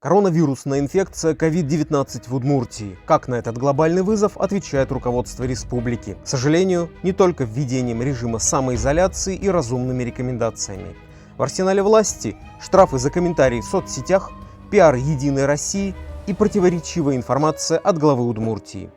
Коронавирусная инфекция COVID-19 в Удмуртии. Как на этот глобальный вызов отвечает руководство республики? К сожалению, не только введением режима самоизоляции и разумными рекомендациями. В арсенале власти штрафы за комментарии в соцсетях, пиар «Единой России» и противоречивая информация от главы Удмуртии.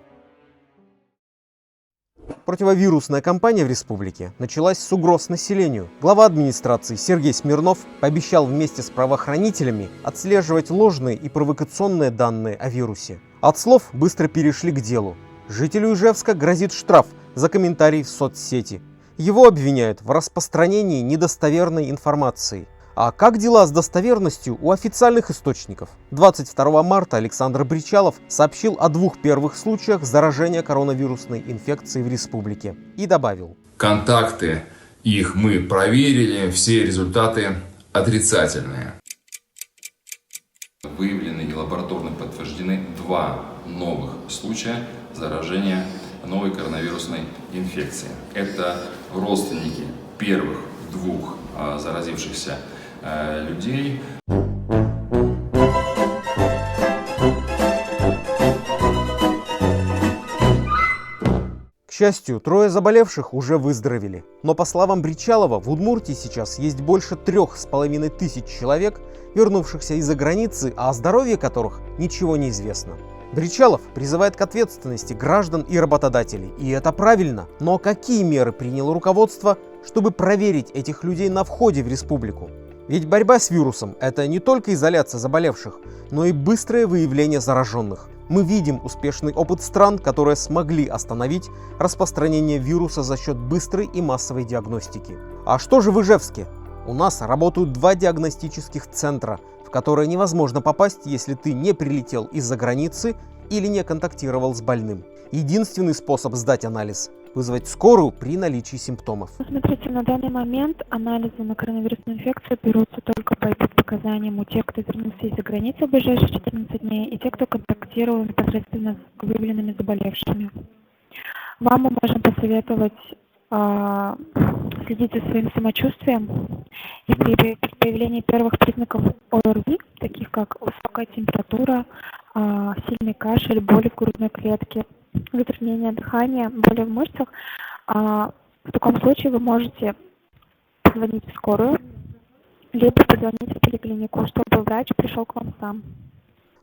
Противовирусная кампания в республике началась с угроз населению. Глава администрации Сергей Смирнов пообещал вместе с правоохранителями отслеживать ложные и провокационные данные о вирусе. От слов быстро перешли к делу. Жителю Ижевска грозит штраф за комментарий в соцсети. Его обвиняют в распространении недостоверной информации. А как дела с достоверностью у официальных источников? 22 марта Александр Бричалов сообщил о 2 первых случаях заражения коронавирусной инфекцией в республике и добавил: контакты их мы проверили, все результаты отрицательные. Выявлены и лабораторно подтверждены 2 новых случая заражения новой коронавирусной инфекцией. Это родственники первых 2 заразившихся людей. К счастью, 3 заболевших уже выздоровели. Но по словам Бричалова, в Удмуртии сейчас есть больше 3500 человек, вернувшихся из-за границы, а о здоровье которых ничего не известно. Бричалов призывает к ответственности граждан и работодателей. И это правильно. Но какие меры приняло руководство, чтобы проверить этих людей на входе в республику? Ведь борьба с вирусом – это не только изоляция заболевших, но и быстрое выявление зараженных. Мы видим успешный опыт стран, которые смогли остановить распространение вируса за счет быстрой и массовой диагностики. А что же в Ижевске? У нас работают 2 диагностических центра, в которые невозможно попасть, если ты не прилетел из-за границы или не контактировал с больным. Единственный способ сдать анализ – вызвать скорую при наличии симптомов. Смотрите, на данный момент анализы на коронавирусную инфекцию берутся только по показаниям у тех, кто вернулся из-за границы в ближайшие 14 дней, и те, кто контактировал непосредственно с выявленными заболевшими. Вам мы можем посоветовать следить за своим самочувствием, и при появлении первых признаков ОРВИ, таких как высокая температура, сильный кашель, боли в грудной клетке, затруднение дыхания, боли в мышцах, в таком случае вы можете позвонить в скорую, либо позвонить в поликлинику, чтобы врач пришел к вам сам.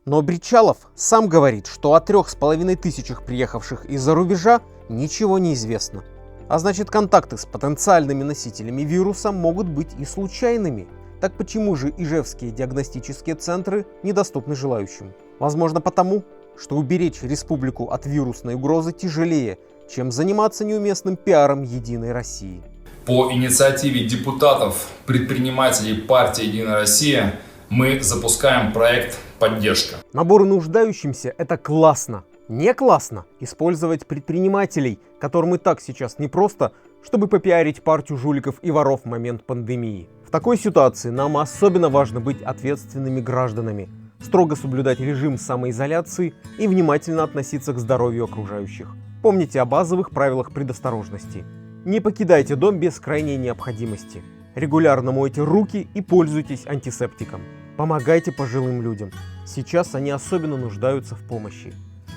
Но Бричалов сам говорит, что о 3500 приехавших из-за рубежа ничего не известно. А значит, контакты с потенциальными носителями вируса могут быть и случайными. Так почему же ижевские диагностические центры недоступны желающим? Возможно, потому, что уберечь республику от вирусной угрозы тяжелее, чем заниматься неуместным пиаром «Единой России». По инициативе депутатов, предпринимателей партии «Единая Россия» мы запускаем проект «Поддержка». Набор нуждающимся – это классно. Не классно использовать предпринимателей, которым и так сейчас непросто, чтобы попиарить партию жуликов и воров в момент пандемии. В такой ситуации нам особенно важно быть ответственными гражданами, строго соблюдать режим самоизоляции и внимательно относиться к здоровью окружающих. Помните о базовых правилах предосторожности. Не покидайте дом без крайней необходимости. Регулярно мойте руки и пользуйтесь антисептиком. Помогайте пожилым людям. Сейчас они особенно нуждаются в помощи.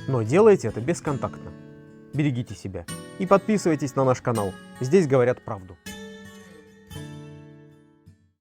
Но делайте это бесконтактно. Берегите себя и подписывайтесь на наш канал. Здесь говорят правду.